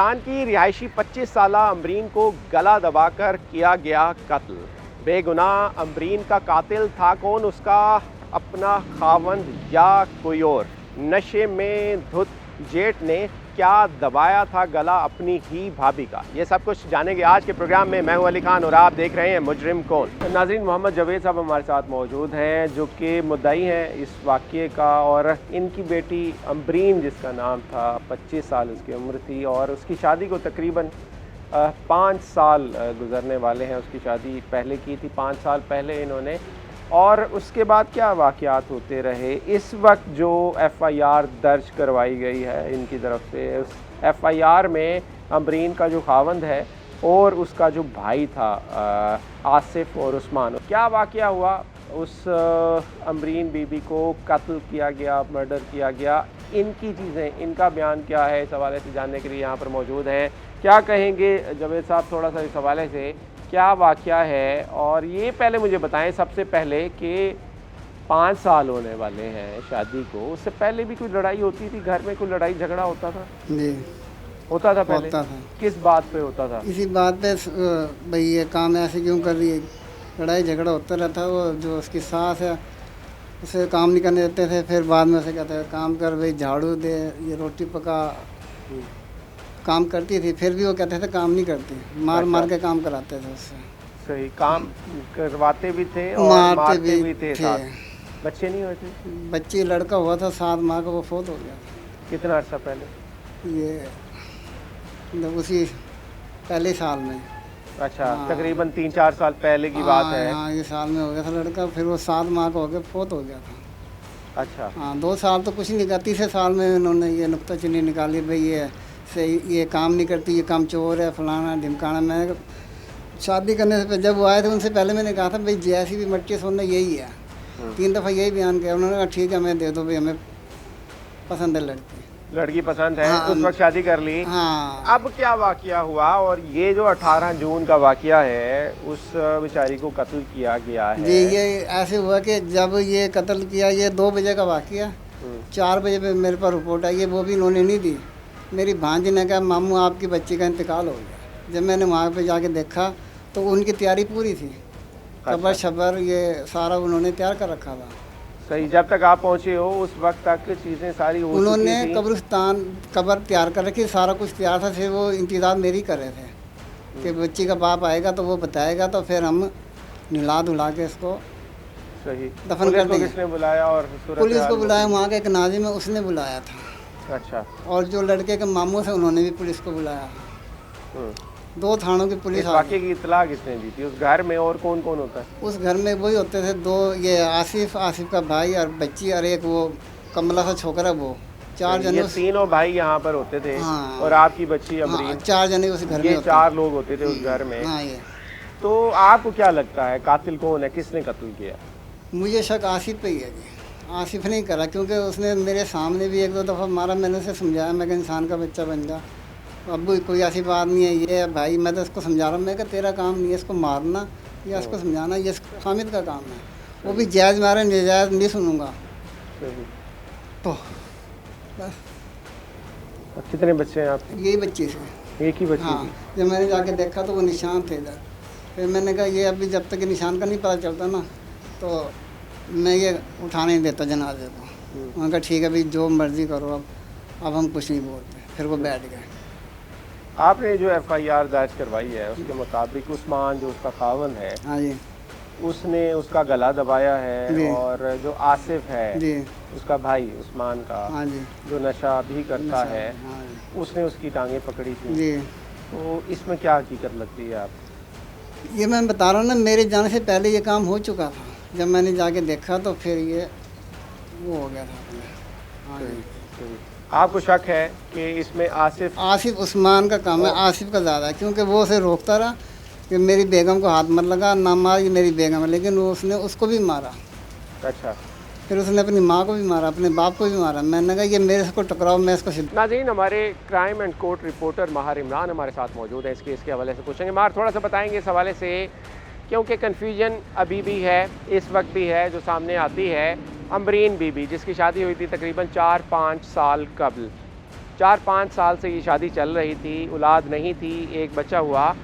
पाकिस्तान की रिहायशी 25 साला अमरीन को गला दबाकर किया गया कत्ल। बेगुनाह अमरीन का कातिल था कौन, उसका अपना खावंद या कोई और? नशे में धुत जेठ ने क्या दबाया था गला अपनी ही भाभी का? ये सब कुछ जानेंगे आज के प्रोग्राम में। मैं हूं अली खान और आप देख रहे हैं मुजरिम कौन। नाज़रीन, मोहम्मद जावेद साहब हमारे साथ मौजूद हैं जो कि मुद्दई हैं इस वाक़ये का, और इनकी बेटी अमरीन जिसका नाम था, 25 साल उसकी उम्र थी और उसकी शादी को तकरीबन 5 साल गुजरने वाले हैं। उसकी शादी पहले की थी 5 साल पहले इन्होंने, और उसके बाद क्या वाक़यात होते रहे। इस वक्त जो FIR दर्ज करवाई गई है इनकी तरफ से, उस FIR में अमरीन का जो खावंद है और उसका जो भाई था आसिफ और उस्मान, क्या वाक़या हुआ, उस अमरीन बीबी को कत्ल किया गया, मर्डर किया गया, इनकी चीज़ें, इनका बयान क्या है, इस हवाले से जानने के लिए यहाँ पर मौजूद हैं। क्या कहेंगे जावेद साहब थोड़ा सा इस हवाले से, क्या वाक़या है? और ये पहले मुझे बताएं सबसे पहले कि 5 साल होने वाले हैं शादी को, उससे पहले भी कोई लड़ाई होती थी घर में? कोई लड़ाई झगड़ा होता था? जी होता था पहले? होता था। किस बात पे होता था? इसी बात पे भाई ये काम ऐसे क्यों कर रही है, लड़ाई झगड़ा होता रहता। वो जो उसकी सास है उसे काम नहीं करने देते थे, फिर बाद में उसे कहते हैं काम कर भाई, झाड़ू दे, ये रोटी पका, काम करती थी। फिर भी वो कहते थे काम नहीं करती, मार मार के काम कराते थे उससे। सही, काम करवाते भी थे और मारते भी थे साथ। बच्चे नहीं हुए थे? बच्ची लड़का हुआ था 7 माह का, वो फोत हो गया। कितना अर्सा पहले? ये उसी पहले साल में। अच्छा, हाँ। तकरीबन 3-4 साल पहले की बात है। हाँ, ये साल में हो गया था लड़का, फिर वो 7 माह का हो गया, फोत हो गया था। अच्छा। हाँ, 2 साल तो कुछ नहीं किया, तीसरे साल में उन्होंने ये नुक्ताचीनी निकाली, भाई ये काम नहीं करती, ये काम चोर है, फलाना ढिमकाना। मैं शादी करने से जब वो आए थे उनसे पहले मैंने कहा था भाई जैसी भी मट्टी सोना यही है। 3 दफ़ा यही बयान किया। उन्होंने कहा ठीक है हमें दे दो भाई, हमें पसंद है लड़की पसंद है। हाँ, उस वक्त शादी कर ली। हाँ। अब क्या वाकया हुआ? और ये जो 18 जून का वाकया है, उस बेचारी को कत्ल किया गया है। जी, ये ऐसे हुआ कि जब ये कत्ल किया, ये 2 बजे का वाकया, 4 बजे पे मेरे पास रिपोर्ट आई है, वो भी इन्होंने नहीं दी। मेरी भांजी ने कहा मामू आपकी बच्ची का इंतकाल हो गया। जब मैंने वहाँ पे जाके देखा तो उनकी तैयारी पूरी थी, कब्र शबर ये सारा उन्होंने तैयार कर रखा था। सही, जब तक आप पहुँचे हो उस वक्त तक चीज़ें सारी हो उन्होंने चुकी थी। कब्रिस्तान कब्र तैयार कर रखी, सारा कुछ तैयार था। फिर वो इंतज़ार मेरी कर रहे थे कि बच्ची का बाप आएगा तो वो बताएगा, तो फिर हम नहला धुला के इसको सही दफन कर देंगे। किसने बुलाया? और पुलिस को बुलाया, वहाँ के एक नाजिम है उसने बुलाया था। अच्छा। और जो लड़के के मामू थे उन्होंने भी पुलिस को बुलाया। 2 थानों की पुलिस आ वाकये की इत्तला किसने दी थी? उस घर में और कौन कौन होता है? उस घर में वही होते थे 2, ये आसिफ का भाई और बच्ची, और एक वो कमला सा छोकरा, वो 4 जने। ये तीनों भाई यहाँ पर होते थे। हाँ। और आपकी बच्ची हाँ, अमरीन। 4 जने उस घर में ये होते 4 लोग होते थे उस घर में। हाँ। ये तो आपको क्या लगता है कातिल कौन है, किसने कत्ल किया? मुझे शक आसिफ पे ही है जी। आसिफ नहीं करा, क्योंकि उसने मेरे सामने भी 1-2 दफ़ा मारा। मैंने उसे समझाया, मैं इंसान का बच्चा बन जा, अब कोई ऐसी बात नहीं है। ये भाई मैं तो इसको समझा रहा हूँ, मैं तेरा काम नहीं है इसको मारना या इसको समझाना, ये हामिद का काम है। वो भी जायज़ मारे, नजायज़ नहीं सुनूंगा। तो बस। कितने बच्चे हैं आपके? यही बच्ची से। एक ही बच्ची हाँ, थी? जब मैंने जाके देखा तो वो निशान थे इधर। फिर मैंने कहा ये अभी जब तक निशान का नहीं पता चलता ना, तो मैं ये उठाने नहीं देता जनाजे को। उन्होंने कहा ठीक है भाई जो मर्ज़ी करो, अब हम कुछ नहीं बोलते। फिर वो बैठ गए। आपने जो FIR दर्ज करवाई है उसके मुताबिक उस्मान जो उसका खावंद है, हाँ जी, उसने उसका गला दबाया है, जी। और जो आसिफ है जी, उसका भाई उस्मान का, हाँ जी, जो नशा भी करता है, हाँ जी, उसने उसकी टांगें पकड़ी थी। जी। तो इसमें क्या हकीकत लगती है आप? ये मैं बता रहा हूँ ना, मेरे जाने से पहले ये काम हो चुका था। जब मैंने जाके देखा तो फिर ये वो हो गया था। हाँ जी। आपको शक है कि इसमें आसिफ उस्मान का काम है, आसिफ का ज़्यादा है, क्योंकि वो उसे रोकता रहा कि मेरी बेगम को हाथ मत लगा, ना मार, ये मेरी बेगम है। लेकिन उसने उसको भी मारा। अच्छा। फिर उसने अपनी माँ को भी मारा, अपने बाप को भी मारा। मैंने कहा ये मेरे से को टकराओ, मैं इसको नाज़रीन, हमारे crime and court reporter Maher Imran हमारे साथ मौजूद हैं। इस केस के हवाले से पूछेंगे। माहर, थोड़ा सा बताएंगे इस हवाले से, क्योंकि कन्फ्यूजन अभी भी है, इस वक्त भी है, जो सामने आती है। अमरीन बीबी जिसकी शादी हुई थी तकरीबन 4-5 साल कबल, 4-5 साल से ये शादी चल रही थी, औलाद नहीं थी, एक बच्चा हुआ।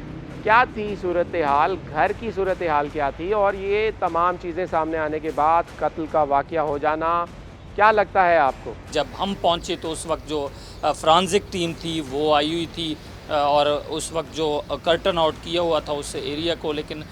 क्या थी सूरत हाल, घर की सूरत हाल क्या थी, और ये तमाम चीज़ें सामने आने के बाद कत्ल का वाक़या हो जाना, क्या लगता है आपको? जब हम पहुंचे तो उस वक्त जो फ्रांसिक टीम थी वो आई हुई थी और उस वक्त जो कर्टन आउट किया हुआ था उस एरिया को, लेकिन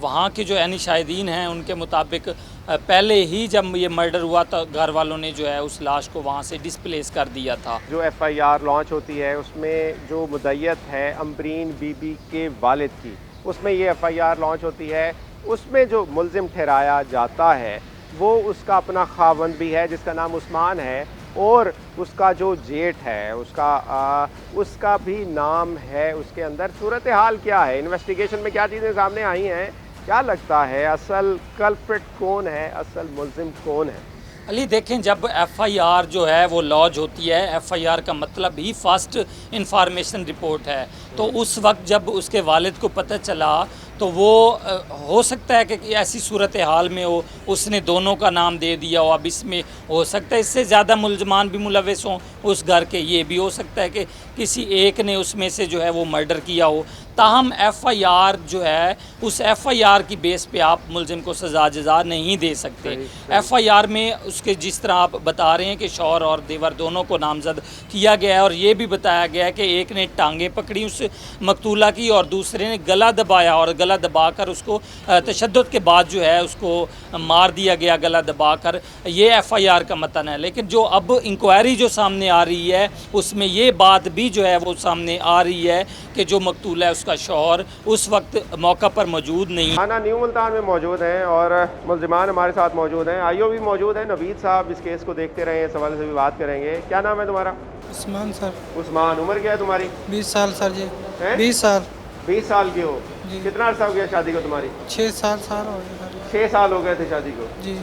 वहाँ के जो यानी शाहिदीन हैं उनके मुताबिक पहले ही जब ये मर्डर हुआ था घर वालों ने जो है उस लाश को वहाँ से डिस्प्लेस कर दिया था। जो एफआईआर लॉन्च होती है उसमें जो मुद्दईयत है अम्बरीन बीबी के वालिद की, उसमें ये एफआईआर लॉन्च होती है। उसमें जो मुल्ज़िम ठहराया जाता है वो उसका अपना खावंद भी है जिसका नाम उस्मान है, और उसका जो जेठ है उसका भी नाम है उसके अंदर। सूरत हाल क्या है, इन्वेस्टिगेशन में क्या चीज़ें सामने आई हैं, क्या लगता है असल कल्प्रिट कौन है, असल मुल्ज़िम कौन है? अली देखें, जब एफआईआर जो है वो लॉन्च होती है, एफआईआर का मतलब ही फर्स्ट इंफॉर्मेशन रिपोर्ट है, तो उस वक्त जब उसके वालिद को पता चला तो वो हो सकता है कि ऐसी सूरत हाल में हो उसने दोनों का नाम दे दिया हो। अब इसमें हो सकता है इससे ज़्यादा मुलजमान भी मुलविस हों उस घर के, ये भी हो सकता है कि किसी एक ने उसमें से जो है वो मर्डर किया हो। ताहम एफआईआर जो है उस एफआईआर की बेस पे आप मुलजिम को सज़ा जज़ा नहीं दे सकते। एफआईआर में उसके जिस तरह आप बता रहे हैं कि शौहर और देवर दोनों को नामजद किया गया है, और ये भी बताया गया है कि एक ने टांगें पकड़ी उस मकतूला की और दूसरे ने गला दबाया, और गला दबाकर उसको तशद्दुद के बाद जो है उसको मार दिया गया गला दबाकर। ये एफआईआर का मतन है। लेकिन जो अब इंक्वायरी जो सामने आ रही है उसमें ये बात भी जो है वो सामने आ रही है कि जो मकतूला है उसका शौहर उस वक्त मौका पर मौजूद नहीं। थाना न्यू मुल्तान में मौजूद हैं और मुल्ज़िमान हमारे साथ मौजूद हैं। आईओ भी मौजूद हैं, नवीद साहब इस केस को देखते रहे, इस हवाले से भी बात करेंगे। क्या नाम है तुम्हारा? उस्मान सर। उस्मान, उम्र क्या है तुम्हारी? 20 साल सर जी। हैं? 20 साल। 20 साल की हो जी। कितना अर्सा हो गया शादी को तुम्हारी? 6 साल हो गए सर 6 साल हो गए थे शादी को। जी।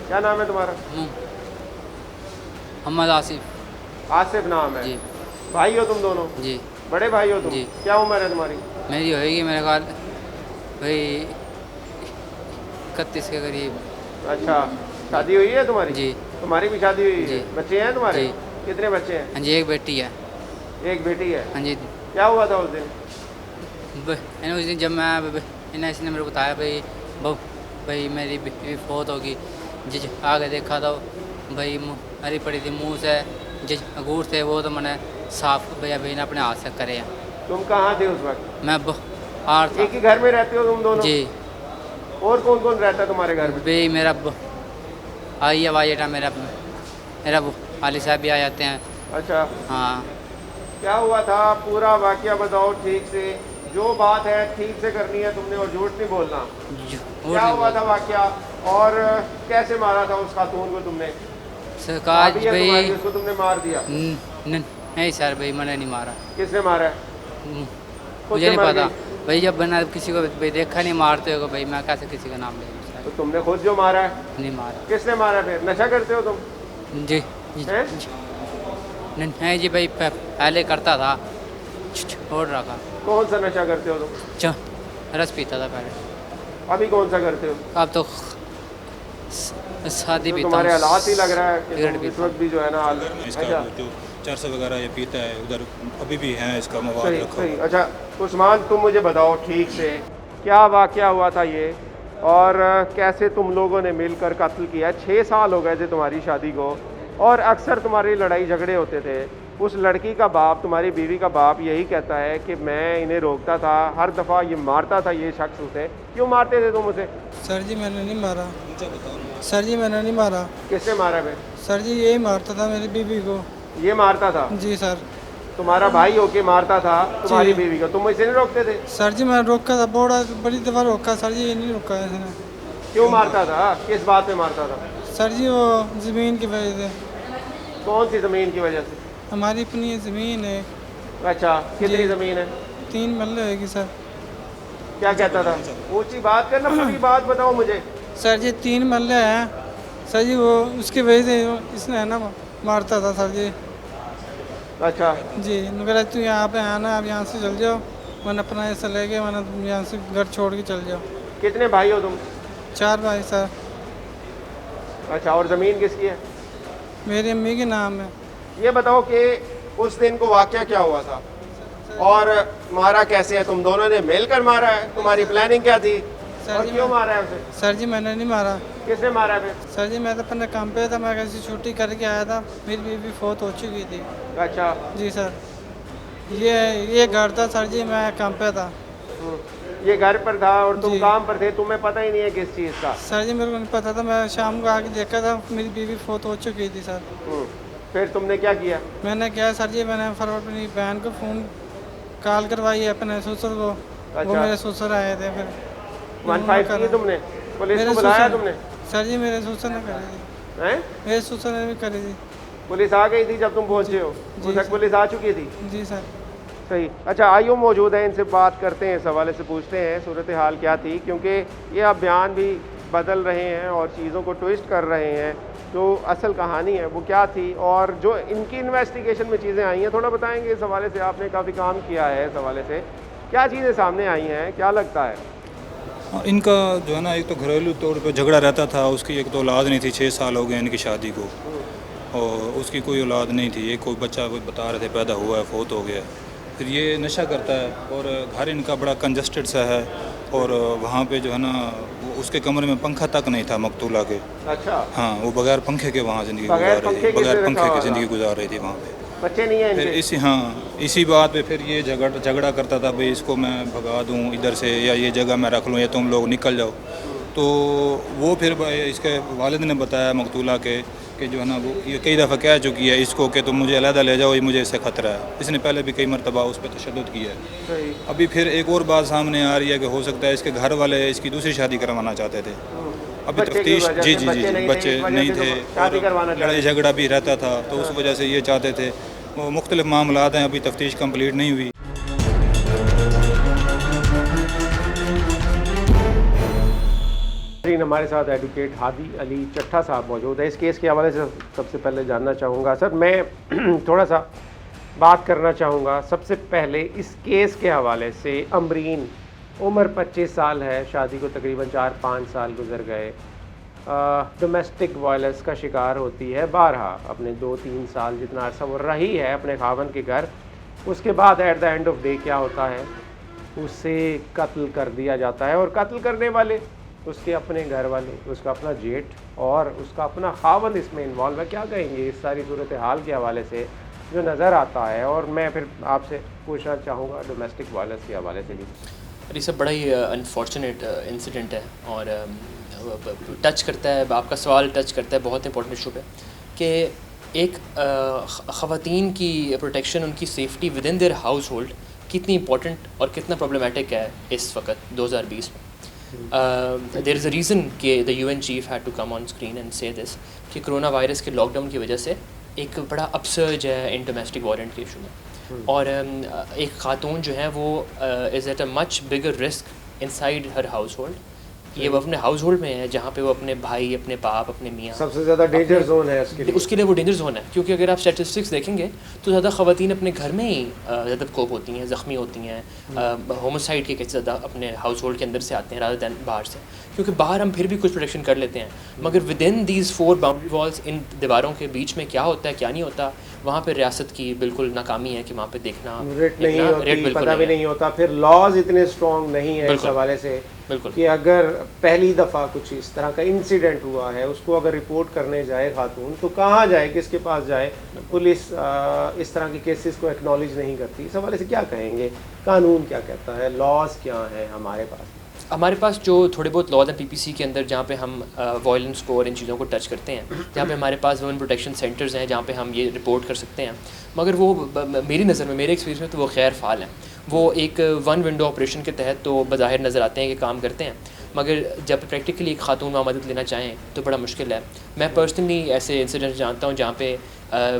क्या नाम है तुम्हारा? मोहम्मद आसिफ। आसिफ नाम है जी। भाई हो तुम दोनों? जी। बड़े भाई हो तुम? जी। क्या उम्र है तुम्हारी? मेरी होएगी मेरे ख्याल भाई 31 के करीब। अच्छा, शादी हुई है तुम्हारी? जी। तुम्हारी भी शादी हुई है? जी। बच्चे हैं तुम्हारे? जी। कितने बच्चे हैं? हाँ जी, एक बेटी है। एक बेटी है। हाँ जी। क्या हुआ था उस दिन? उस दिन जब मैं इसने मेरे को बताया भाई मेरी बीवी फौत होगी, जिस आगे देखा तो भाई हरी पड़ी थी मुँह से, जिस अंगूर थे वो तो मैंने साफ भैया भाई ने अपने हाथ से करे हैं। तुम कहाँ थे उस वक्त? मैं बाहर था। एक ही घर में रहते हो तुम दोनों? जी। और कौन कौन रहता है तुम्हारे घर में? भाई मेरा आई है वाइटा, मेरा वाली साहब भी आ जाते हैं। अच्छा, हाँ। क्या हुआ था पूरा वाकया बताओ ठीक से, जो बात है ठीक से करनी है तुमने और झूठ नहीं बोलना। क्या हुआ था वाकया और कैसे मारा था उस खातून को तुमने? सरकार भाभी है भाई तुम्हारी, उसको तुमने मार दिया? नहीं सर भाई मैंने नहीं मारा। किसने मारा है? खुद मुझे से नहीं मर पता गई? भाई, जब मैंने किसी को भाई देखा नहीं मारते हो भाई मैं कैसे किसी का नाम ले लूँ तो सर? तुमने खुद जो मारा है? नहीं मारा। किसने मारा? फिर नशा करते हो तुम? जी हैं? नहीं जी भाई पहले करता था, छोड़ रखा। कौन सा नशा करते हो तुम? रस पीता था पहले। अभी कौन सा करते हो? अब तो शादी तो पीता तुम्हारे हूँ। हालात ही लग रहा है कि सिगरेट तुम इस पीता वक्त भी जो है ना हाल। इसका अच्छा, जो चरस वगैरह ये पीता है उधर अभी भी है इसका मवाद सही रखा सही। हुआ। अच्छा उस्मान, तुम मुझे बताओ ठीक से क्या वाकया हुआ था ये, और कैसे तुम लोगों ने मिलकर कत्ल किया? 6 साल हो गए थे तुम्हारी शादी को और अक्सर तुम्हारी लड़ाई झगड़े होते थे। उस लड़की का बाप, तुम्हारी बीवी का बाप यही कहता है कि मैं इन्हें रोकता था, हर दफ़ा ये मारता था ये शख्स उसे। क्यों मारते थे तुम उसे? सर जी मैंने नहीं मारा। सर जी मैंने नहीं मारा। किसने मारा फिर? सर जी यही मारता था मेरी बीवी को। ये मारता था? जी सर। तुम्हारा भाई होके मारता था तुम्हारी बीवी को, तुम इसे नहीं रोकते थे? सर जी मैं रोका था, बड़ी दफ़ा रोका सर जी, ये नहीं रोका है इसने। क्यों मारता था? किस बात पे मारता था? सर जी वो ज़मीन की वजह से। कौन सी ज़मीन की वजह से? हमारी अपनी ज़मीन है। अच्छा, कितनी जी। ज़मीन है? 3 मरले होगी सर। क्या कहता था? ऊंची बात करना, पूरी बात बताओ मुझे। सर जी 3 मरले हैं सर जी, वो उसकी वजह से इसने है ना मारता था सर जी। अच्छा, जी मगर तू यहाँ पे आना, आप यहाँ से चल जाओ, वरना अपना ऐसा ले गए, वरना तुम यहाँ से घर छोड़ के चल जाओ। कितने भाई हो तुम? 4 भाई सर। अच्छा, और ज़मीन किसकी है? मेरी अम्मी के नाम है। ये बताओ कि उस दिन को वाकया क्या हुआ था और मारा कैसे है? तुम दोनों ने मिलकर मारा है? तुम्हारी प्लानिंग क्या थी और क्यों मारा है उसे? सर जी मैंने नहीं मारा। किसने मारा फिर? सर जी मैं तो अपने काम पे था, मैं कैसी छुट्टी करके आया था, मेरी बीवी फौत हो चुकी थी। अच्छा। जी सर, ये घर था सर जी, मैं काम पे था। ये घर पर था और तुम जी। काम पर थे, तुम्हें पता ही नहीं है किस चीज़ का? सर जी मेरे को नहीं पता था, मैं शाम को आके देखा था मेरी बीवी फौत हो चुकी थी सर। फिर तुमने क्या किया? मैंने क्या सर जी, मैंने फटाफट अपनी बहन को फ़ोन कॉल करवाई अपने ससुर को। अच्छा। वो मेरे ससुर आए थे फिर 15 की तुमने पुलिस मेरे को बुलाया ससुर- तुमने? सर जी मेरे ससुर ने करी थी, हैं? मेरे ससुर ने भी करी थी। पुलिस आ गई थी जब तुम पहुंचे हो? जी उस वक्त सर। पुलिस आ चुकी थी? जी सर। सही। अच्छा, आइयो मौजूद है, इनसे बात करते हैं, इस हवाले से पूछते हैं सूरत हाल क्या थी, क्योंकि ये अब बयान भी बदल रहे हैं और चीज़ों को ट्विस्ट कर रहे हैं। जो असल कहानी है वो क्या थी और जो इनकी इन्वेस्टिगेशन में चीज़ें आई हैं, थोड़ा बताएंगे इस हवाले से? आपने काफ़ी काम किया है इस हवाले से, क्या चीज़ें सामने आई हैं, क्या लगता है? हाँ, इनका जो है ना, एक तो घरेलू तौर पे झगड़ा रहता था। उसकी एक तो औलाद नहीं थी, 6 साल हो गए इनकी शादी को, और उसकी कोई औलाद नहीं थी। एक कोई बच्चा कोई बता रहे थे पैदा हुआ है, फौत हो गया। फिर ये नशा करता है और घर इनका बड़ा कंजस्टेड सा है, और वहाँ पे जो है ना, उसके कमरे में पंखा तक नहीं था मकतूला के। अच्छा। हाँ, वो बगैर पंखे के वहाँ ज़िंदगी बगैर गुजार रही पंखे थी, के बगैर रखा पंखे हुआ की था। ज़िंदगी गुजार रही थी वहाँ पे। बच्चे नहीं हैं फिर इनके? इसी बात पे फिर ये झगड़ा करता था, भाई इसको मैं भगा दूँ इधर से, या ये जगह मैं रख लूँ, या तुम लोग निकल जाओ। तो वो फिर इसके वालिद ने बताया मकतूला के कि जो है ना, वो ये कई दफ़ा कह चुकी है इसको कि तुम मुझे अलहदा ले जाओ, ये मुझे इससे ख़तरा है। इसने पहले भी कई मरतबा उस पर तशद्दुद किया है। सही। अभी फिर एक और बात सामने आ रही है कि हो सकता है इसके घर वाले इसकी दूसरी शादी करवाना चाहते थे। अभी बच्चे की तफ्तीश वजह जी से जी बच्चे जी नहीं थे, बच्चे इस वजह नहीं से थे, तो शादी करवाना और चाहते लड़ाई झगड़ा भी रहता था, तो उस वजह से ये चाहते थे। वो मुख्तलिफ मामलात हैं, अभी तफ्तीश कंप्लीट नहीं हुई। हमारे साथ एडवोकेट हादी अली चट्ठा साहब मौजूद है। इस केस के हवाले से सबसे पहले जानना चाहूँगा सर, मैं थोड़ा सा बात करना चाहूँगा सबसे पहले इस केस के हवाले से। अमरीन उम्र 25 साल है, शादी को तकरीबन 4-5 साल गुजर गए। डोमेस्टिक वायलेंस का शिकार होती है बारहा, अपने 2-3 साल जितना अर्सा वो रही है अपने खावन के घर। उसके बाद at the end of day क्या होता है, उसे कत्ल कर दिया जाता है, और कत्ल करने वाले उसके अपने घर वाले, उसका अपना जेठ और उसका अपना खावन इसमें इन्वॉल्व है। क्या कहेंगे इस सारी सूरत हाल के हवाले से जो नज़र आता है? और मैं फिर आपसे पूछना चाहूँगा डोमेस्टिक वायलेंस के हवाले से भी। अरे सब बड़ा ही अनफॉर्चुनेट इंसिडेंट है, और टच करता है, आपका सवाल टच करता है बहुत इंपॉर्टेंट इशू पे, कि एक ख़वातीन की प्रोटेक्शन, उनकी safety within their household कितनी इंपॉर्टेंट और कितना प्रॉब्लमेटिक है इस वक्त 2020 में। देयर इज़ अ रीज़न कि the UN chief had to come on screen and say this कि कोरोना वायरस के लॉकडाउन की वजह से एक बड़ा अपसर्ज है इन डोमेस्टिक वायलेंस के इशू में, और एक खातून जो है वो is at a much bigger risk inside her house hold. ये वो अपने हाउस होल्ड में है जहाँ पे वो अपने भाई, अपने बाप, अपने मियाँ, सबसे ज़्यादा डेंजर जोन है उसके लिए वो डेंजर जोन है, क्योंकि अगर आप स्टैटिस्टिक्स देखेंगे तो ज़्यादा ख़वातीन अपने घर में ही ज़्यादा कोप होती हैं, ज़ख्मी होती हैं, होमोसाइड के केस ज़्यादा अपने हाउस होल्ड के अंदर से आते हैं रादर दैन बाहर से, क्योंकि बाहर हम फिर भी कुछ प्रोटेक्शन कर लेते हैं, मगर within these 4 boundary walls, इन दीवारों के बीच में क्या होता है क्या नहीं होता, वहाँ पे रियासत की बिल्कुल नाकामी है कि वहाँ पे देखना रेट नहीं होती, बिल्कुल पता भी नहीं होता। फिर लॉज इतने स्ट्रॉन्ग नहीं है इस बिल्कुल। हवाले से बिल्कुल कि अगर पहली दफ़ा कुछ इस तरह का इंसिडेंट हुआ है, उसको अगर रिपोर्ट करने जाए खातून, तो कहाँ जाए, किसके पास जाए? पुलिस इस तरह के केसेस को एक्नॉलेज नहीं करती। इस हवाले से क्या कहेंगे? कानून क्या कहता है, लॉज क्या है हमारे पास? हमारे पास जो थोड़े बहुत लॉज हैं PPC के अंदर, जहाँ पे हम वायलेंस को और इन चीज़ों को टच करते हैं, जहाँ पे हमारे पास वुमेन प्रोटेक्शन सेंटर्स हैं जहाँ पे हम ये रिपोर्ट कर सकते हैं, मगर वो मेरी नज़र में, मेरे एक्सपीरियंस में तो वो खैर फ़ाल हैं। वो एक 1 विंडो ऑपरेशन के तहत तो बज़ाहिर नज़र आते हैं कि काम करते हैं, मगर जब प्रैक्टिकली एक खातून वहाँ मदद लेना चाहें तो बड़ा मुश्किल है। मैं पर्सनली ऐसे इंसिडेंट जानता हूँ जहाँ पे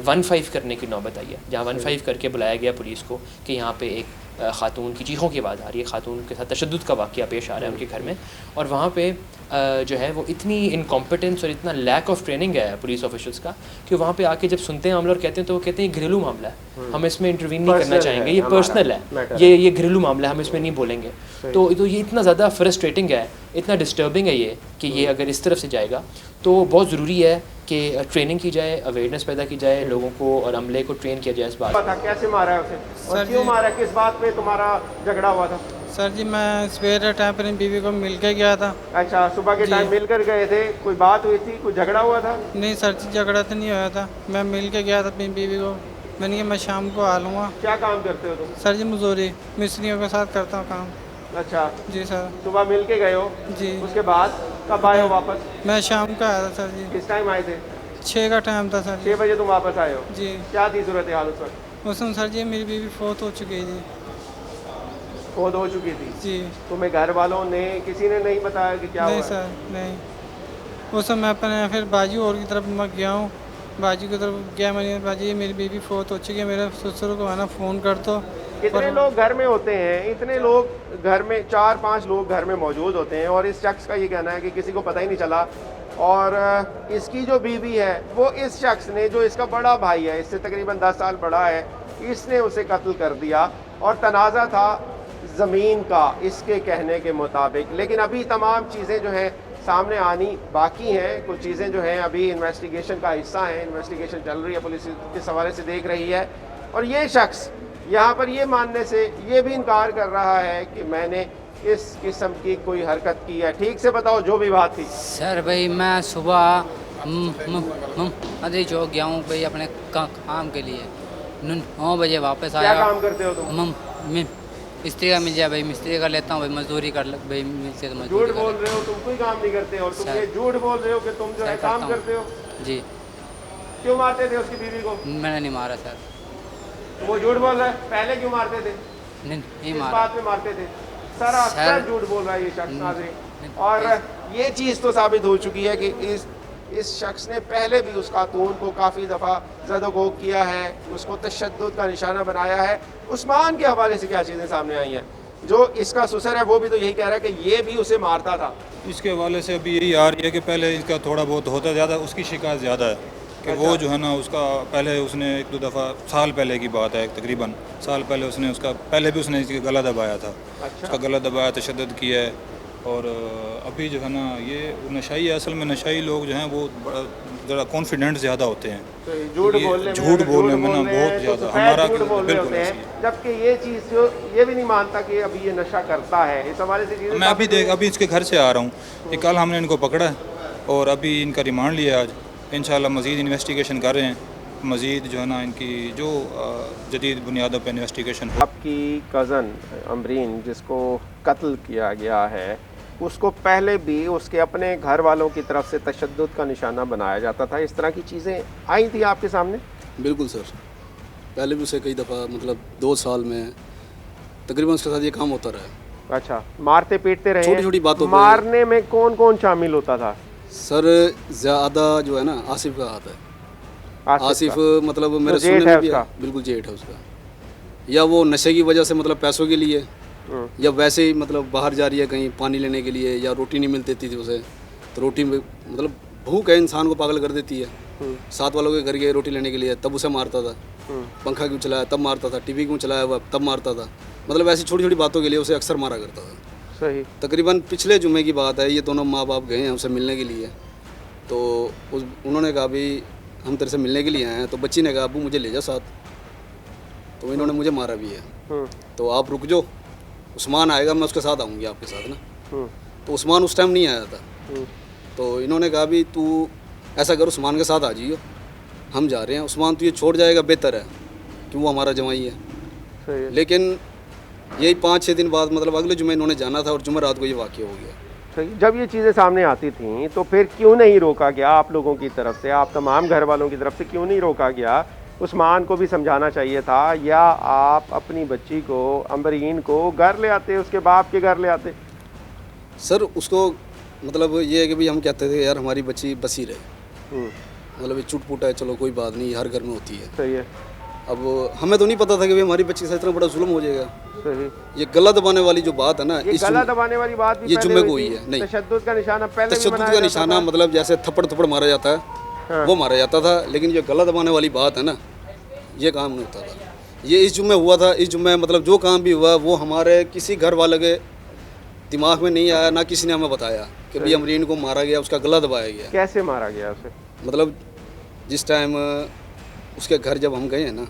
1-5 करने की नौबत आई है, जहाँ 1-5 करके बुलाया गया पुलिस को कि यहाँ पे एक खातून की चीखों की आवाज़ आ रही है, खातून के साथ तशद्दुद का वाक़या पेश आ रहा है उनके घर में, और वहाँ पे जो है वो इतनी इनकॉम्पिटेंस और इतना लैक ऑफ ट्रेनिंग है पुलिस ऑफिशल्स का कि वहाँ पे आके जब सुनते हैं मामला और कहते हैं तो वो कहते हैं ये घरेलू मामला है, हम इसमें इंटरवीन नहीं करना चाहेंगे, ये पर्सनल है, ये घरेलू मामला है, हम इसमें नहीं बोलेंगे। तो ये इतना ज़्यादा फ्रस्ट्रेटिंग है, इतना डिस्टर्बिंग है ये कि ये अगर इस तरफ से जाएगा तो बहुत ज़रूरी है कि ट्रेनिंग की जाए, अवेयरनेस पैदा की जाए लोगों को और अमले को ट्रेन किया जाए इस बात। पता कैसे मारा है उसे और सर क्यों जी- मारा है, किस बात पे तुम्हारा झगड़ा हुआ था? सर जी मैं सवेरे टाइम पर बीवी को मिल के गया था। अच्छा, सुबह के जी। टाइम मिलकर गए थे, कोई बात हुई थी, कोई झगड़ा हुआ था? नहीं सर जी झगड़ा तो नहीं हुआ था, मैं मिल के गया था अपनी बीवी को। मैंने कहा मैं शाम को आ लूँगा। क्या काम करते हो तुम? सर जी मजदूरी मिस्त्रियों के साथ करता हूँ काम। अच्छा, जी सर। सुबह मिल के गए हो, जी उसके बाद कब आए हो वापस? मैं शाम को आया था सर जी, किस टाइम आए थे? 6 का टाइम था सर 6 जी। बजे तुम वापस आए हो। जी क्या थी सूरत हाल उस वक्त? उस समय सर जी मेरी बीवी फोत हो चुकी थी। खोद हो चुकी थी। जी तुम्हें घर वालों ने, किसी ने नहीं बताया कि क्या नहीं हुआ है? सर नहीं। उस समय अपने फिर बाजू और की तरफ मैं गया हूँ, बाजू की तरफ गया। मैंने बाजी मेरी बीवी फोत हो चुकी है, मेरे ससुर को आना फ़ोन कर दो। कितने लोग घर में होते हैं? इतने लोग घर में, 4-5 लोग घर में मौजूद होते हैं और इस शख्स का ये कहना है कि किसी को पता ही नहीं चला। और इसकी जो बीवी है वो इस शख्स ने, जो इसका बड़ा भाई है, इससे तकरीबन 10 साल बड़ा है, इसने उसे कत्ल कर दिया और तनाज़ा था ज़मीन का, इसके कहने के मुताबिक। लेकिन अभी तमाम चीज़ें जो हैं सामने आनी बाकी हैं, कुछ चीज़ें जो हैं अभी इन्वेस्टिगेशन का हिस्सा हैं, इन्वेस्टिगेशन चल रही है, पुलिस इस हवाले से देख रही है। और ये शख्स यहाँ पर ये मानने से ये भी इनकार कर रहा है कि मैंने इस किस्म की कोई हरकत की है। ठीक से बताओ जो भी बात थी। सर भाई मैं सुबह मदरी चौक गया हूँ भाई अपने काम के लिए, 9 बजे वापस क्या आया। काम करते हो तुम? मिस्त्री का मिल जाए भाई मिस्त्री का लेता हूँ भाई, मजदूरी कर भाई मिलते तो झूठ मजदूरी बोल कर। रहे हो, तुम कोई काम नहीं करते और तुम सर। ये झूठ बोल रहे हो कि तुम जो है सर, काम करता हूँ। करते हो। जी क्यों मारते थे उसकी बीवी को? मैंने नहीं मारा सर, वो झूठ बोल रहा है। पहले क्यों मारते थे? नहीं किस मारा। बात में मारते थे? सरासर सर। झूठ बोल रहा है ये शख्स नाज़रीन। नहीं। और ये चीज़ तो साबित हो चुकी है कि इस शख्स ने पहले भी उस खातून को काफ़ी दफ़ा ज़द-ओ-ग़ोब किया है, उसको तशद्दुद का निशाना बनाया है। उस्मान के हवाले से क्या चीज़ें सामने आई हैं? जो इसका ससुर है वो भी तो यही कह रहा है कि ये भी उसे मारता था। इसके हवाले से अभी यही आ रही है कि पहले इसका थोड़ा बहुत होता ज़्यादा, उसकी शिकायत ज़्यादा है कि वो जो है ना उसका पहले उसने 1-2 दफ़ा, साल पहले की बात है, तकरीबन साल पहले उसने उसका पहले भी उसने इसका गला दबाया था। उसका गला दबाया, तशद्दुद किया है। और अभी जो है ना ये नशाई है, असल में नशाई लोग जो हैं वो ज़रा कॉन्फिडेंट ज़्यादा होते हैं। तो ये झूठ ये बोलने में, झूठ अगर बोलने में बोल ना रहे हैं बहुत तो ज़्यादा सफेद हमारा झूठ बोल रहे बिल्कुल होते ऐसी है। हैं, जबकि ये चीज़ जो ये भी नहीं मानता कि अभी ये नशा करता है। इस हवाले से चीज़ें मैं अभी इसके घर से आ रहा हूँ कि कल हमने इनको पकड़ा है और अभी इनका रिमांड लिया आज। इंशाल्लाह मज़ीद इन्वेस्टिगेशन कर रहे हैं, मज़ीद जो है ना इनकी जो जदीद बुनियादों पर इन्वेस्टिगेशन हो। आपकी कज़न अमरीन जिसको कत्ल किया गया है, उसको पहले भी उसके अपने घर वालों की तरफ से तशद्दुद का निशाना बनाया जाता था। इस तरह की चीज़ें आई थी आपके सामने? बिल्कुल सर, पहले भी उसे कई दफ़ा मतलब 2 साल में तकरीबन उसके साथ ये काम होता रहा। अच्छा, मारते पीटते रहे? छोटी-छोटी बातों पे। मारने में कौन कौन शामिल होता था? सर ज़्यादा जो है ना आसिफ का हाथ है। आसिफ का? मतलब जो मेरे जेठ सुनने है में भी उसका? बिल्कुल जेठ है उसका। या वो नशे की वजह से मतलब पैसों के लिए, या वैसे ही मतलब बाहर जा रही है कहीं पानी लेने के लिए, या रोटी नहीं मिलती थी उसे, तो रोटी में मतलब भूख है इंसान को पागल कर देती है। साथ वालों के घर गए रोटी लेने के लिए, तब उसे मारता था। पंखा क्यों चलाया, तब मारता था। टीवी क्यों चलाया हुआ, तब मारता था। मतलब ऐसी छोटी छोटी बातों के लिए उसे अक्सर मारा करता था। सही। तकरीबन पिछले जुम्मे की बात है, ये दोनों माँ बाप गए हैं उसे मिलने के लिए। तो उन्होंने कहा भी हम तेरे से मिलने के लिए आए हैं। तो बच्ची ने कहा अबू मुझे ले जा साथ। तो इन्होंने मुझे मारा भी है। तो आप रुक जाओ, उस्मान आएगा, मैं उसके साथ आऊँगी आपके साथ ना। तो उस्मान उस टाइम नहीं आया था। तो इन्होंने कहा भी तू ऐसा कर, उस्मान के साथ आ जाइयो, हम जा रहे हैं। उस्मान तो ये छोड़ जाएगा बेहतर है कि वो हमारा जवाई है। सही है। लेकिन यही 5-6 दिन बाद मतलब अगले जुम्मे इन्होंने जाना था और जुम्मे रात को ये वाक़या हो गया। सही। जब ये चीज़ें सामने आती थीं तो फिर क्यों नहीं रोका गया आप लोगों की तरफ से, आप तमाम घर वालों की तरफ से क्यों नहीं रोका गया? उस्मान को भी समझाना चाहिए था, या आप अपनी बच्ची को, अमरीन को घर ले आते, उसके बाप के घर ले आते। सर उसको मतलब ये है कि भाई हम कहते थे यार हमारी बच्ची बसी रहे, मतलब ये चुट-पुट है, चलो कोई बात नहीं, हर घर में होती है। सही है। अब हमें तो नहीं पता था कि भाई हमारी बच्ची के साथ इतना बड़ा जुल्म हो जाएगा। सही। ये गला दबाने वाली जो बात है ना, ये गला दबाने वाली बात भी ये पहले जुम्मे को हुई हुई थी। है। नहीं, तशद्दुद का निशाना पहले भी तशद्दुद बनाया का जाता निशाना था। मतलब जैसे थप्पड़ मारा जाता है, वो मारा जाता था। लेकिन ये गला दबाने वाली बात है ना, ये काम नहीं होता था। ये इस जुम्मे हुआ था। इस जुम्मे मतलब जो काम भी हुआ वो हमारे किसी घर वाले के दिमाग में नहीं आया, ना किसी ने हमें बताया। कि भी अमरीन को मारा गया, उसका गला दबाया गया। कैसे मारा गया उसे? मतलब जिस टाइम उसके घर जब हम गए हैं ना,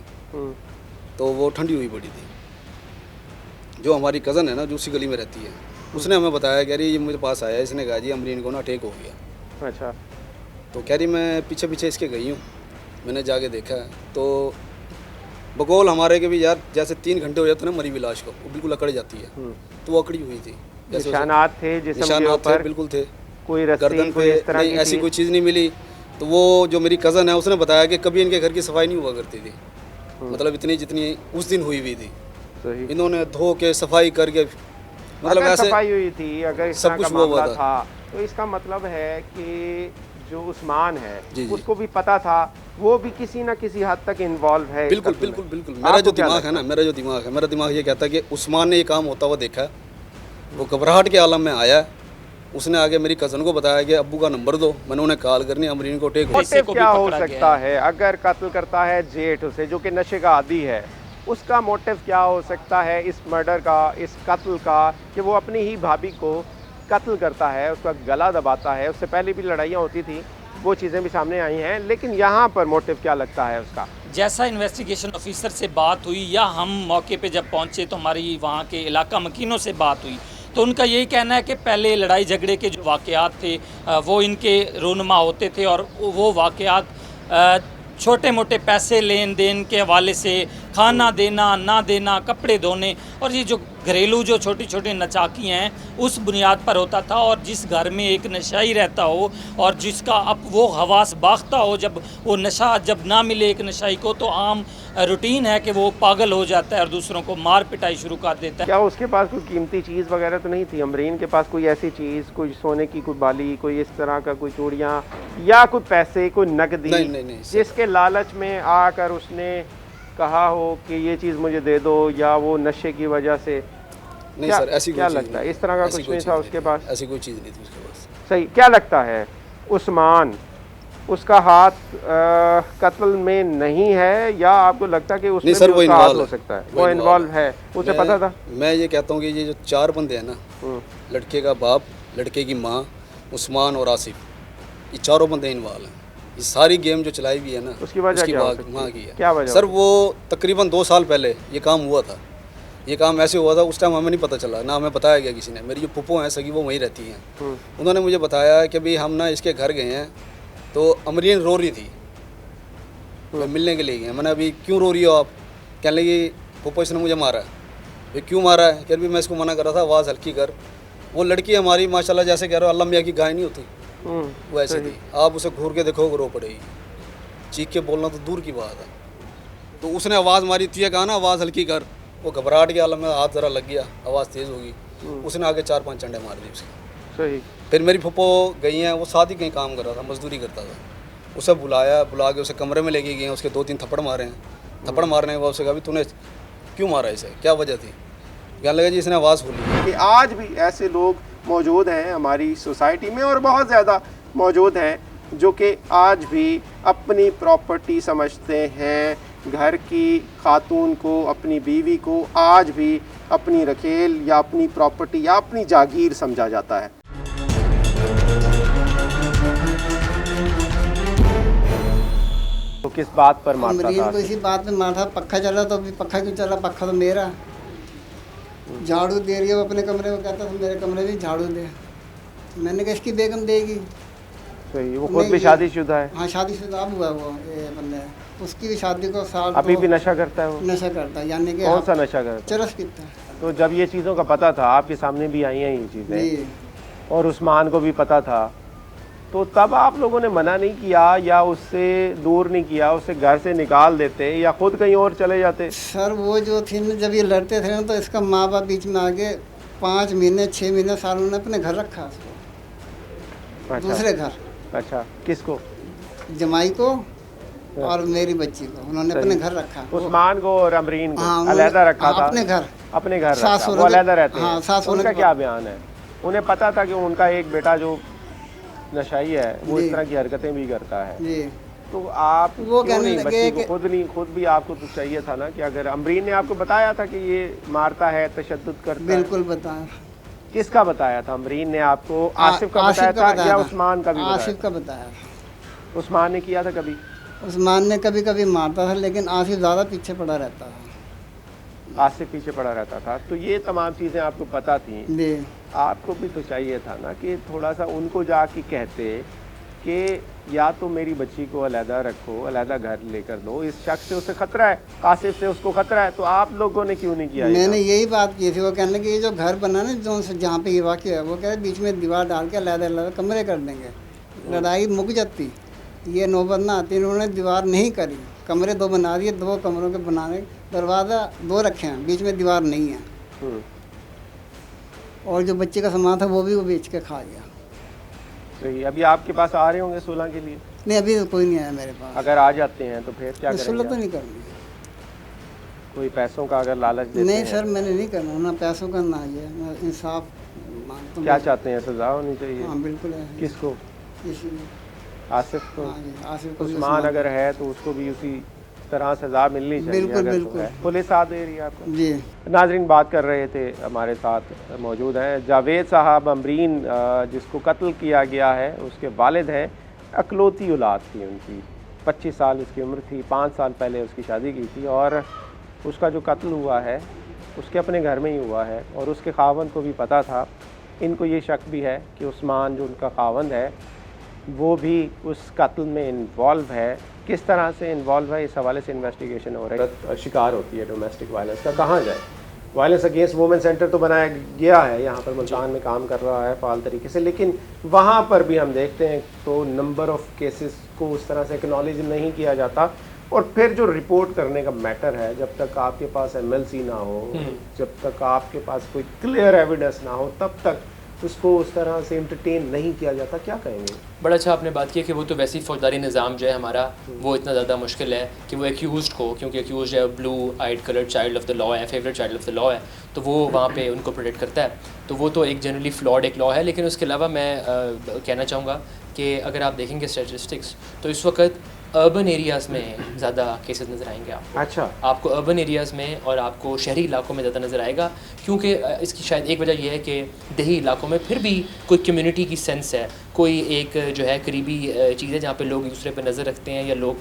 तो वो ठंडी हुई पड़ी थी। जो हमारी कज़न है ना, जो उसी गली में रहती है, उसने हमें बताया कि अरे ये मेरे पास आया, इसने कहा जी अमरीन को ना अटैक हो गया। अच्छा। तो कह रही मैं पीछे पीछे इसके गई हूँ, मैंने जाके देखा है तो बकौल हमारे के भी यार जैसे 3 घंटे हो जाते ना मरी हुई लाश को, वो बिल्कुल अकड़ जाती है, तो वो अकड़ी हुई थी। जैसे निशानात थे जिस्म के निशानात थे, ऊपर? बिल्कुल थे। कोई रस्सी गर्दन कोई पे इस तरह नहीं, की ऐसी थी? कोई चीज़ नहीं मिली। तो वो जो मेरी कज़न है उसने बताया कि कभी इनके घर की सफाई नहीं हुआ करती थी, मतलब इतनी जितनी उस दिन हुई हुई थी। सही। इन्होंने धो के सफाई करके, मतलब अगर ऐसे सफाई हुई थी, अगर इस सब तरह का कुछ हुआ मामला था। था, तो इसका मतलब है कि जो उस्मान है जी, जी। उसको भी पता था, वो भी किसी ना किसी हद तक इन्वॉल्व है। इस बिल्कुल कत्ल में। बिल्कुल बिल्कुल। मेरा आपको जो क्या दिमाग लगता है ना, मेरा दिमाग ये कहता है कि उस्मान ने ये काम होता हुआ देखा है, वो घबराहट के आलम में आया, उसने आगे मेरी कज़न को बताया कि अब्बू का नंबर दो, मैंने उन्हें कॉल करनी, अमरीन को टेक हो। मोटिव को भी क्या हो पकड़ा गया सकता है? अगर कत्ल करता है जेठ उसे, जो कि नशे का आदी है, उसका मोटिव क्या हो सकता है इस मर्डर का, इस कत्ल का, कि वो अपनी ही भाभी को कत्ल करता है, उसका गला दबाता है। उससे पहले भी लड़ाइयाँ होती थी, वो चीज़ें भी सामने आई हैं, लेकिन यहाँ पर मोटिव क्या लगता है उसका? जैसा इन्वेस्टिगेशन ऑफिसर से बात हुई या हम मौके पे जब पहुंचे तो हमारी वहाँ के इलाका मकीनों से बात हुई, तो उनका यही कहना है कि पहले लड़ाई झगड़े के जो वाक़यात थे वो इनके रोनुमा होते थे, और वो वाक़यात छोटे मोटे पैसे लेन देन के हवाले से, खाना देना ना देना, कपड़े धोने, और ये जो घरेलू जो छोटी छोटी नचाकियाँ हैं उस बुनियाद पर होता था। और जिस घर में एक नशाई रहता हो और जिसका अब वो हवास बाख्ता हो, जब वो नशा जब ना मिले एक नशाई को, तो आम रूटीन है कि वो पागल हो जाता है और दूसरों को मार पिटाई शुरू कर देता है। क्या उसके पास कोई कीमती चीज़ वगैरह तो नहीं थी? अमरीन के पास कोई ऐसी चीज़, कोई सोने की कोई बाली, कोई इस तरह का कोई चूड़ियाँ या कोई पैसे, कोई नकदी, नहीं, जिसके लालच में आकर उसने कहा हो कि ये चीज़ मुझे दे दो, या वो नशे की वजह से? नहीं क्या, सर, ऐसी क्या कोई चीज़ लगता है नहीं। इस तरह का ऐसी कुछ कोई नहीं चीज़ था उसके पास? ऐसी कोई चीज़ नहीं थी उसके पास। सही। क्या लगता है उस्मान, उसका हाथ कत्ल में नहीं है, या आपको लगता है कि उसमें नहीं सर, भी वो उसका हाथ इन्वॉल्व हो सकता है? वो इन्वॉल्व है, उसे पता था? मैं ये कहता हूँ कि ये जो 4 बंदे हैं ना, लड़के का बाप, लड़के की माँ, उस्मान और आसिफ, ये चारों बंदे इन्वॉल्व हैं। ये सारी गेम जो चलाई हुई है ना, उसकी वजह क्या हो वहाँ सकती है? की है। क्या वजह सर हो वो तकरीबन 2 साल पहले ये काम हुआ था। ये काम ऐसे हुआ था, उस टाइम हमें नहीं पता चला, ना हमें बताया गया किसी ने। मेरी जो फूफो हैं सगी, वो वहीं रहती हैं, उन्होंने मुझे बताया कि भाई हम ना इसके घर गए हैं, तो अमरीन रो रही थी, मैं मिलने के लिए गए। मैंने अभी क्यों रो रही हो आप? कहने लगी फूफो इसने मुझे मारा है। भाई क्यों मारा है? कह रही मैं इसको मना कर रहा था, आवाज़ हल्की कर। वो लड़की हमारी माशाल्लाह, जैसे कह रहे हो अल्लाह मियाँ की गाय नहीं होती, वो ऐसी थी। आप उसे घूर के देखो, रो पड़ेगी। चीख के बोलना तो दूर की बात है। तो उसने आवाज़ मारी थी, कहा ना आवाज़ हल्की कर। वो घबराहट के आलम में हाथ ज़रा लग गया, आवाज़ तेज़ होगी, उसने आगे 4-5 चंडे मार दिए उसके। सही। फिर मेरी फूफो गई हैं, वो साथ ही कहीं काम कर रहा था, मजदूरी करता था। उसे बुला के उसे कमरे में लेके गए हैं, उसके 2-3 थप्पड़ मारे हैं। थप्पड़ मारने के बाद उससे कहा भी तूने क्यों मारा इसे, क्या वजह थी? कहने लगा जी इसने आवाज़ खोली। कि आज भी ऐसे लोग मौजूद हैं हमारी सोसाइटी में, और बहुत ज़्यादा मौजूद हैं, जो कि आज भी अपनी प्रॉपर्टी समझते हैं, घर की खातून को, अपनी बीवी को आज भी अपनी रखेल या अपनी प्रॉपर्टी या अपनी जागीर समझा जाता है। तो किस बात पर मारता अमरीन था? को इसी बात पे मारा था। पक्का चला तो अभी पक्का क्यों चला? पक्का तो मेरा। झाड़ू दे रही है वो अपने कमरे में, कहता था मेरे कमरे में झाड़ू दे। मैंने कहा इसकी बेगम देगी। सही। वो खुद भी शादीशुदा है? हाँ शादीशुदा अब हुआ वो ये बंदा। उसकी भी शादी को साल अभी भी नशा करता है वो? नशा करता है, यानी कि कौन सा नशा करता है? चरस पीता है। तो जब ये चीज़ों का पता था, आपके सामने भी आई हैं ये चीज़ें, जी। और उस्मान को भी पता था, तो तब आप लोगों ने मना नहीं किया या उससे दूर नहीं किया, उससे घर से निकाल देते या खुद कहीं और चले जाते? सर वो जो थी ना, जब ये लड़ते थे ना, तो इसका माँ बाप बीच में आके 5 महीने 6 महीने साल उन्होंने अपने घर रखा उसको। अच्छा। दूसरे घर। अच्छा। किसको? जमाई को और मेरी बच्ची को उन्होंने अपने घर रखा। उस्मान को और अमरीन को हाँ, अलहदा रखा हाँ, था? अपने घर। अपने घर सास रखा, होने वो के- अलहदा रहते हाँ, हैं। सास होने उनका के क्या बाद। बयान है? उन्हें पता था कि उनका एक बेटा जो नशाई है वो जी। इस तरह की हरकतें भी करता है, जी। तो आप वो क्यों कहने नहीं लगे बच्ची कि- को खुद भी आपको तो चाहिए था ना, कि अगर अमरीन ने आपको बताया था कि ये मारता है, तशद्दुद करता है? बिल्कुल बताया। किसका बताया था? अमरीन ने आपको आसिफ का बताया था या उस्मान का भी बताया? आसिफ का बताया था। उस्मान ने किया था कभी? उस्मान ने कभी कभी मारता था, लेकिन आसिफ ज़्यादा पीछे पड़ा रहता था। आसिफ पीछे पड़ा रहता था। तो ये तमाम चीज़ें आपको पता थी। जी। आपको भी तो चाहिए था ना कि थोड़ा सा उनको जाके कहते कि या तो मेरी बच्ची को अलहदा रखो, अलहदा घर लेकर दो, इस शख्स से उसे खतरा है, आसिफ से उसको खतरा है, तो आप लोगों ने क्यों नहीं किया? मैंने यही बात की थी। वो कहने कि ये जो घर बना ना जो जहाँ पे ये वाक़या है, वो कह रहे बीच में दीवार डाल के अलहदा अलहदा कमरे कर देंगे, लड़ाई मुक जाती, ये नौबत ना आती। इन्होंने दीवार नहीं करी, कमरे 2 बना दिए, 2 कमरों के बनाने, दरवाज़ा 2 रखे हैं, बीच में दीवार नहीं है। और जो बच्चे का सामान था वो भी वो बेच के खा गया। सही। अभी आपके पास आ रहे होंगे सुलह के लिए? नहीं, अभी तो कोई नहीं आया मेरे पास। अगर आ जाते हैं तो फिर क्या सुलह तो करेंगे? नहीं करनी। कोई पैसों का अगर लालच देते नहीं हैं? सर, मैंने नहीं करना, ना पैसों का ना ये, मैं इंसाफ मांगता हूँ। क्या चाहते हैं? सज़ा होनी चाहिए? हाँ बिल्कुल है। किसको? इसीलिए आसिफ को? हाँ जी, आसिफ को। उस्मान अगर है तो उसको भी उसी तरह सज़ा मिलनी चाहिए। बिल्कुल, अगर बिल्कुल। तो है। पुलिस साथ दे रही है आपको? जी। नाजरीन, बात कर रहे थे, हमारे साथ मौजूद हैं जावेद साहब। अमरीन जिसको कत्ल किया गया है उसके वालिद हैं। अकलौती औलाद थी उनकी, 25 साल उसकी उम्र थी, 5 साल पहले उसकी शादी की थी और उसका जो कत्ल हुआ है उसके अपने घर में ही हुआ है और उसके खावंद को भी पता था। इनको ये शक भी है कि उस्मान जो उनका खावंद है वो भी उस कत्ल में इन्वॉल्व है। किस तरह से इन्वॉल्व है, इस हवाले से इन्वेस्टिगेशन हो रहा है। शिकार होती है डोमेस्टिक वायलेंस का, कहाँ जाए? वायलेंस अगेंस्ट वुमेन सेंटर तो बनाया गया है, यहाँ पर मुल्तान में काम कर रहा है फ़ाल तरीके से, लेकिन वहाँ पर भी हम देखते हैं तो नंबर ऑफ़ केसेस को उस तरह से एक्नॉलेज नहीं किया जाता। और फिर जो रिपोर्ट करने का मैटर है, जब तक आपके पास MLC ना हो, जब तक आपके पास कोई क्लियर एविडेंस ना हो, तब तक उसको उस तरह से एंटरटेन नहीं किया जाता। क्या कहेंगे? बड़ा अच्छा आपने बात की कि वो तो वैसे ही फौजदारी निज़ाम जो है हमारा वो इतना ज़्यादा मुश्किल है कि वो एक्यूज़ को, क्योंकि एक्यूज़ है blue eyed colour child of the law है, favourite child of the law है, तो वो वहाँ पे उनको प्रोटेक्ट करता है। तो वो तो एक जनरली फ्लॉड एक लॉ है। लेकिन उसके अलावा मैं कहना चाहूँगा कि अगर आप देखेंगे स्टैटिस्टिक्स तो इस वक्त अर्बन एरियाज़ में ज़्यादा केसेस नज़र आएंगे आपको। अच्छा। आपको अर्बन एरियाज़ में और आपको शहरी इलाकों में ज़्यादा नज़र आएगा, क्योंकि इसकी शायद एक वजह यह है कि देही इलाकों में फिर भी कोई कम्युनिटी की सेंस है, कोई एक जो है करीबी चीज़ है जहाँ पे लोग एक दूसरे पे नज़र रखते हैं, या लोग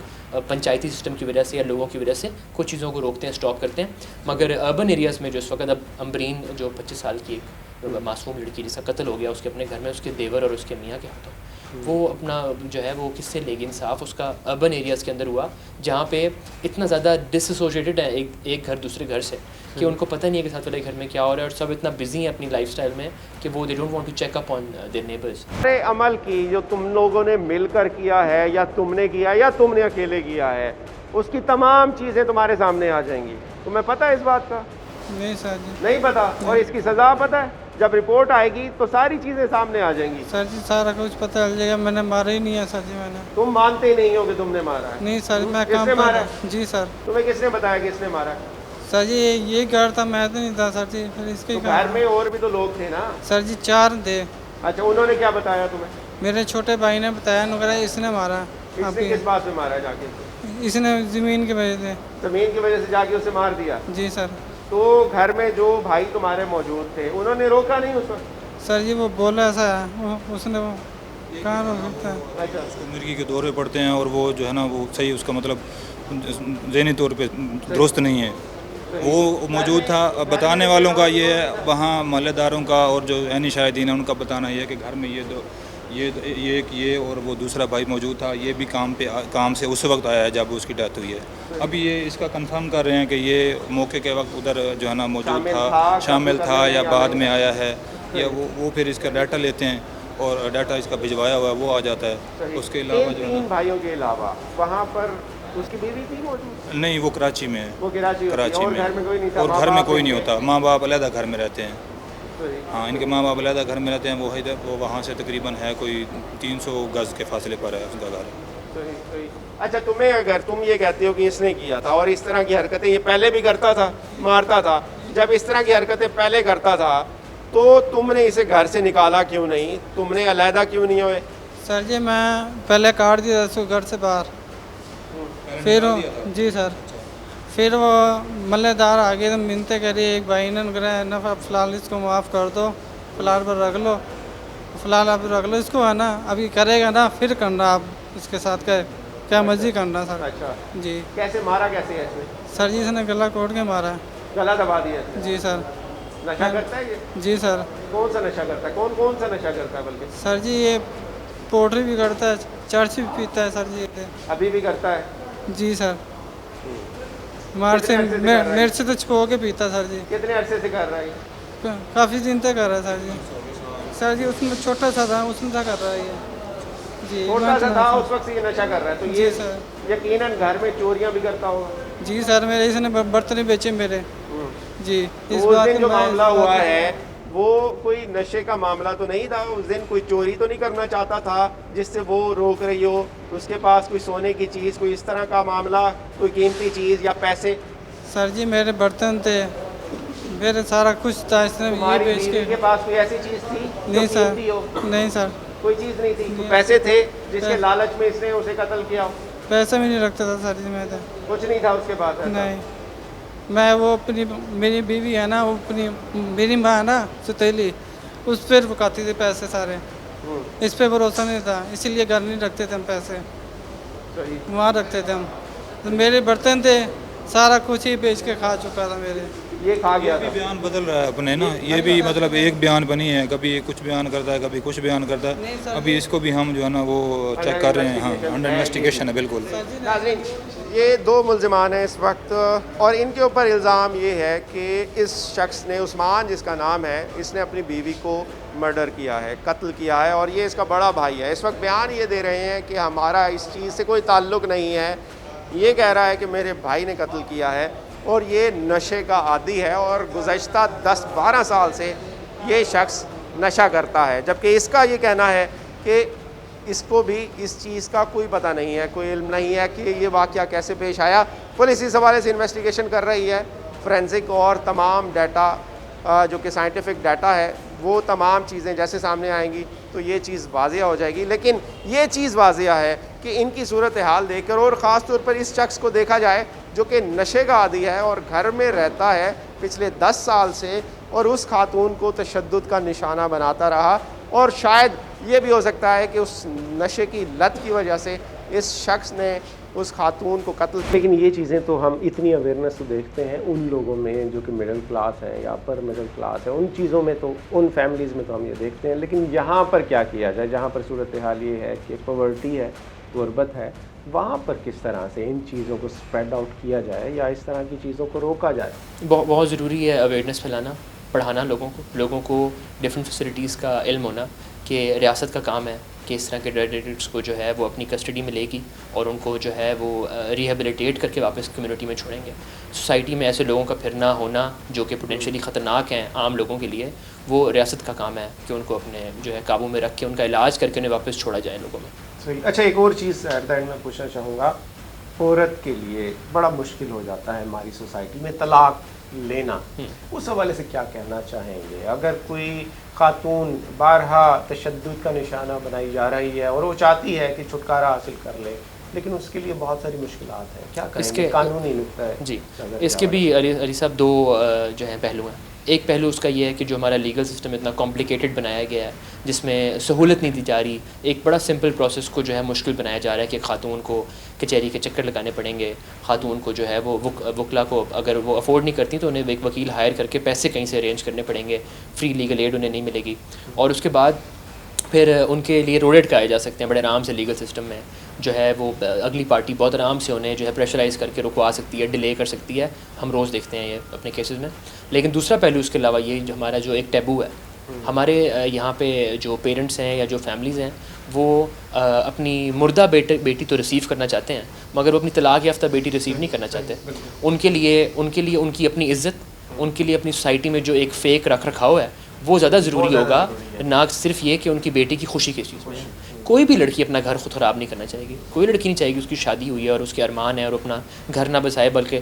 पंचायती सिस्टम की वजह से या लोगों की वजह से कुछ चीज़ों को रोकते हैं, स्टॉप करते हैं। मगर अर्बन एरियाज़ में जो इस वक्त अब अमरीन जो 25 साल की एक मासूम लड़की जिसका कत्ल हो गया, उसके अपने घर में उसके देवर और उसके मियाँ के हाथों, वो अपना जो है वो किससे लेगी इंसाफ? उसका अर्बन एरियाज़ के अंदर हुआ जहाँ पे इतना ज़्यादा डिसोसिएटेड है एक घर दूसरे घर से कि उनको पता नहीं है कि साथ वाले घर में क्या हो रहा है, और सब इतना बिजी हैं अपनी लाइफस्टाइल में कि वो they don't want to check up on their neighbours. अमल की जो तुम लोगों ने मिलकर किया है, या तुमने किया या तुमने अकेले किया है, उसकी तमाम चीज़ें तुम्हारे सामने आ जाएंगी। तुम्हें पता है इस बात का? नहीं सर जी। नहीं पता? और इसकी सज़ा पता है? जब रिपोर्ट आएगी तो सारी चीज़ें सामने आ जाएंगी। सर जी सारा कुछ पता चल जाएगा। मैंने मारा ही नहीं है सर जी। मैंने। तुम मानते ही नहीं हो कि तुमने मारा है? नहीं सर, मैं काम किसने मारा? जी सर। तुम्हें किसने बताया कि इसने मारा? सर जी ये घर था, मैं तो नहीं था सर जी। फिर इसके तो घर में और भी तो लोग थे ना? सर जी 4 थे। अच्छा, उन्होंने क्या बताया तुम्हें? मेरे छोटे भाई ने बताया, उन्होंने इसने मारा। इसने किस बात पे मारा जाके? इसने ज़मीन की वजह से। ज़मीन की वजह से जाके उसे मार दिया? जी सर। तो घर में जो भाई तुम्हारे मौजूद थे उन्होंने रोका नहीं उस वक्त? सर जी वो बोला ऐसा है, उसने वो कहाँ रोक सकता है? अच्छा। उसको मिर्गी के दौरे पड़ते हैं और वो जो है ना वो सही उसका मतलब ज़हनी तौर पे दुरुस्त नहीं है। वो मौजूद था। बताने वालों का ये है, वहाँ महल्लेदारों का और जो ऐनी शाहिदीन है उनका बताना ये है कि घर में ये और वो दूसरा भाई मौजूद था। ये भी काम से उस वक्त आया है जब उसकी डेथ हुई है। अभी ये इसका कंफर्म कर रहे हैं कि ये मौके के वक्त उधर जो है ना मौजूद था, शामिल था या बाद में आया है, या वो फिर इसका डाटा लेते हैं और डाटा इसका भिजवाया हुआ है वो आ जाता है। उसके अलावा जो है तीन भाइयों के अलावा वहाँ पर उसकी बीवी थी मौजूद? नहीं, वो कराची में है। वो कराची में। और घर में कोई नहीं था? और घर में कोई नहीं होता। माँ बाप अलहदा घर में रहते हैं। सही। हाँ, इनके माँ बाप अलहदा घर में रहते हैं। वो वहाँ से तकरीबन है कोई 300 गज़ के फासले पर है उसका घर। सही, सही। अच्छा, तुम्हें अगर तुम ये कहते हो कि इसने किया था और इस तरह की हरकतें ये पहले भी करता था, मारता था, जब इस तरह की हरकतें पहले करता था तो तुमने इसे घर से निकाला क्यों नहीं? तुमने अलहदा क्यों नहीं हुए? सर जी मैं पहले काट दिया उसको घर से बाहर। फिर जी सर, फिर वो मल्लेदार आगे तो मिन्नतें करी। एक भाई ने कहा ना फ़िलहाल इसको माफ़ कर दो, फ़िलहाल पर रख लो, फ़िलहाल आप रख लो इसको, है ना, अभी करेगा ना फिर करना आप इसके साथ क्या मर्जी करना सर। अच्छा, जी कैसे मारा, कैसे है इसमें? सर जी इसने गला कोट के मारा है। गला दबा दिया इसने? जी सर। नशा करता है ये? जी सर। कौन सा नशा करता है, कौन कौन सा नशा करता है बल्कि? सर जी ये पोट्री भी करता है, चर्च भी पीता है सर जी ये। अभी भी करता है? जी सर। मार से कितने अरसे से कर रहा है? मेरे से तो छुपो के पीता सर जी। कितने अरसे से कर रहा है ये? काफ़ी दिन तक कर रहा है सर जी। सर जी उसमें छोटा सा था, उसमें था कर रहा है ये। जी छोटा सा था उस वक्त से ये नशा कर रहा है, तो जी ये सर। यकीनन घर में चोरियां भी करता होगा। जी सर, मेरे इसने बर्तन बेचे मेरे। जी तो उस दिन जो मामला हुआ है वो कोई नशे का मामला तो नहीं था, उस दिन कोई चोरी तो नहीं करना चाहता था जिससे वो रोक रही हो? उसके पास कोई सोने की चीज़, कोई इस तरह का मामला, कोई कीमती चीज़ या पैसे? सर जी मेरे बर्तन थे, मेरे सारा कुछ था, इसने ये तुम्हारी बेच बीवी के। के पास कोई ऐसी चीज़ थी जो नहीं सर, कीमती हो? नहीं सर। कोई चीज़ नहीं थी, कोई पैसे थे जिसके लालच में इसने उसे कत्ल किया हो? पैसा भी नहीं रखता था सर जी मैं तो। कुछ नहीं था उसके पास ऐसा? नहीं, मैं वो अपनी मेरी बीवी है ना, वो अपनी मेरी माँ है ना सुतीली, उस पर रुकाती थी पैसे सारे। इस पे भरोसा नहीं था, इसीलिए घर नहीं रखते थे हम पैसे, सही। वहाँ रखते थे हम। तो मेरे बर्तन थे, सारा कुछ ही बेच के खा चुका था मेरे। ये खा गया भी था? बयान बदल रहा है अपने ना, ये भी मतलब एक बयान बनी है, कभी कुछ बयान करता है, कभी कुछ बयान करता नहीं है। सर, अभी इसको भी हम जो है ना वो चेक कर रहे हैं। हाँ, अंडर इन्वेस्टिगेशन है बिल्कुल। नाज़रीन, ये दो मुल्ज़िमान हैं इस वक्त और इनके ऊपर इल्ज़ाम ये है कि इस शख्स ने, उस्मान जिसका नाम है, इसने अपनी बीवी को मर्डर किया है, कत्ल किया है और ये इसका बड़ा भाई है। इस वक्त बयान ये दे रहे हैं कि हमारा इस चीज़ से कोई ताल्लुक़ नहीं है। ये कह रहा है कि मेरे भाई ने कत्ल किया है और ये नशे का आदी है और गुज़श्ता 10-12 साल से ये शख्स नशा करता है, जबकि इसका ये कहना है कि इसको भी इस चीज़ का कोई पता नहीं है, कोई इल्म नहीं है कि ये वाक़या कैसे पेश आया। पुलिस इस हवाले से इन्वेस्टिगेशन कर रही है। फोरेंसिक और तमाम डाटा जो कि साइंटिफिक डाटा है, वो तमाम चीज़ें जैसे सामने आएंगी तो ये चीज़ वाज़िया हो जाएगी। लेकिन ये चीज़ वाज़िया है कि इनकी सूरत हाल देखकर और ख़ास तौर पर इस शख्स को देखा जाए जो कि नशे का आदी है और घर में रहता है पिछले 10 साल से और उस खातून को तशद्दुद का निशाना बनाता रहा, और शायद ये भी हो सकता है कि उस नशे की लत की वजह से इस शख्स ने उस खातून को कत्ल। लेकिन ये चीज़ें तो हम इतनी अवेयरनेस तो देखते हैं उन लोगों में जो कि मिडिल क्लास है या अपर मिडिल क्लास है, उन चीज़ों में तो, उन फैमिलीज़ में तो हम ये देखते हैं। लेकिन यहाँ पर क्या किया जाए, जहाँ पर सूरत हाल ये है कि पॉवर्टी है, गुर्बत है, वहाँ पर किस तरह से इन चीज़ों को स्प्रेड आउट किया जाए या इस तरह की चीज़ों को रोका जाए? बहुत ज़रूरी है अवेयरनेस फैलाना, पढ़ाना लोगों को डिफरेंट फैसिलिटीज़ का इल्म होना कि रियासत का काम है कि इस तरह के ड्रग एडिक्ट्स को जो है वो अपनी कस्टडी में लेगी और उनको जो है वो रिहेबिलिटेट करके वापस कम्युनिटी में छोड़ेंगे। सोसाइटी में ऐसे लोगों का फिरना होना जो कि पोटेंशियली ख़तरनाक हैं आम लोगों के लिए, वो रियासत का काम है कि उनको अपने जो है काबू में रख के उनका इलाज करके उन्हें वापस छोड़ा जाए लोगों में। सही। अच्छा, एक और चीज़ एट द एंड में पूछना चाहूँगा, औरत के लिए बड़ा मुश्किल हो जाता है हमारी सोसाइटी में तलाक लेना, उस हवाले से क्या कहना चाहेंगे? अगर कोई खातून बारहा तशद्दुद का निशाना बनाई जा रही है और वो चाहती है कि छुटकारा हासिल कर ले, लेकिन उसके लिए बहुत सारी मुश्किलात हैं, क्या कहेंगे? कानूनी नुक्ता है जी, इसके भी अली साहब दो जो हैं पहलू हैं। एक पहलू उसका ये है कि जो हमारा लीगल सिस्टम इतना कॉम्प्लिकेटेड बनाया गया है, जिसमें सहूलत नहीं दी जा रही, एक बड़ा सिंपल प्रोसेस को जो है मुश्किल बनाया जा रहा है कि खातून को कचहरी के चक्कर लगाने पड़ेंगे, खातून को जो है वो वकला को अगर वो अफोर्ड नहीं करती तो उन्हें एक वकील हायर करके पैसे कहीं से अरेंज करने पड़ेंगे, फ्री लीगल एड उन्हें नहीं मिलेगी, और उसके बाद फिर उनके लिए रोडेड कराए जा सकते हैं बड़े आराम से लीगल सिस्टम में, जो है वो अगली पार्टी बहुत आराम से उन्हें जो है प्रेशराइज़ करके रुकवा सकती है, डिले कर सकती है। हम रोज़ देखते हैं ये अपने केसेस में। लेकिन दूसरा पहलू इसके अलावा ये जो हमारा जो एक टैबू है, हमारे यहाँ पे जो पेरेंट्स हैं या जो फैमिलीज़ हैं वो अपनी मुर्दा बेटी तो रिसीव करना चाहते हैं, मगर वो अपनी तलाक याफ्ता बेटी रिसीव नहीं करना चाहते। उनके लिए उनकी अपनी इज़्ज़त, उनके लिए अपनी सोसाइटी में जो एक फ़ेक रख रखाव है वो ज़्यादा ज़रूरी होगा, ना सिर्फ ये कि उनकी बेटी की खुशी किस चीज़ में है। कोई भी लड़की अपना घर खुद ख़राब नहीं करना चाहेगी, कोई लड़की नहीं चाहेगी उसकी शादी हुई है और उसके अरमान है और अपना घर ना बसाए बल्कि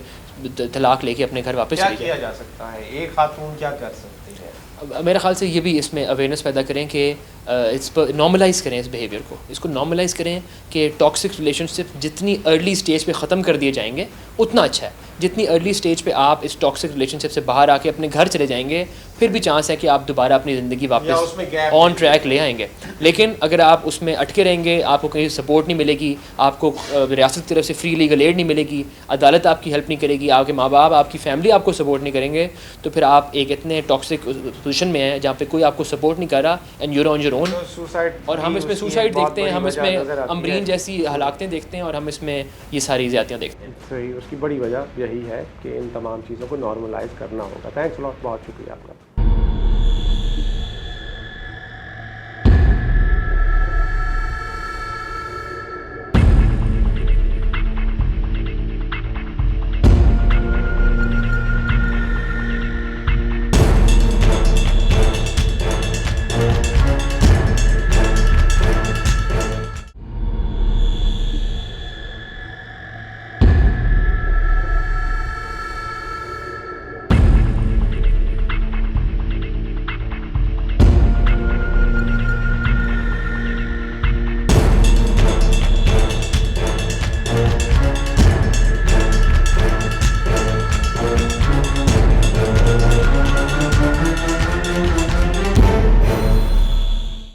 तलाक लेके अपने घर वापस चली जाए। क्या किया जा सकता है, एक खातून क्या कर सकती है? मेरे ख्याल से ये भी इसमें अवेयरनेस पैदा करें कि इस पर नॉर्मलाइज़ करें इस बिहेवियर को, इसको नॉर्मलाइज़ करें कि टॉक्सिक रिलेशनशिप जितनी अर्ली स्टेज पे ख़त्म कर दिए जाएंगे उतना अच्छा है। जितनी अर्ली स्टेज पे आप इस टॉक्सिक रिलेशनशिप से बाहर आके अपने घर चले जाएंगे, फिर भी चांस है कि आप दोबारा अपनी ज़िंदगी वापस ऑन ट्रैक ले आएंगे। लेकिन अगर आप उसमें अटके रहेंगे, आपको कहीं सपोर्ट नहीं मिलेगी, आपको रियासत की तरफ से फ्री लीगल एड नहीं मिलेगी, अदालत आपकी हेल्प नहीं करेगी, आपके माँ बाप, आपकी फैमिली आपको सपोर्ट नहीं करेंगे, तो फिर आप एक इतने टॉक्सिक पोजीशन में हैं जहाँ पे कोई आपको सपोर्ट नहीं कर रहा and you're on your own. और हम इसमें सुसाइड देखते हैं, हम इसमें अमरीन जैसी हलाकतें देखते हैं, और हम इसमें ये सारी ज़्यादतियाँ देखते हैं। सही, उसकी बड़ी वजह यही है कि इन तमाम चीज़ों को नॉर्मलाइज करना होगा। थैंक्स लॉट, बहुत शुक्रिया आपका।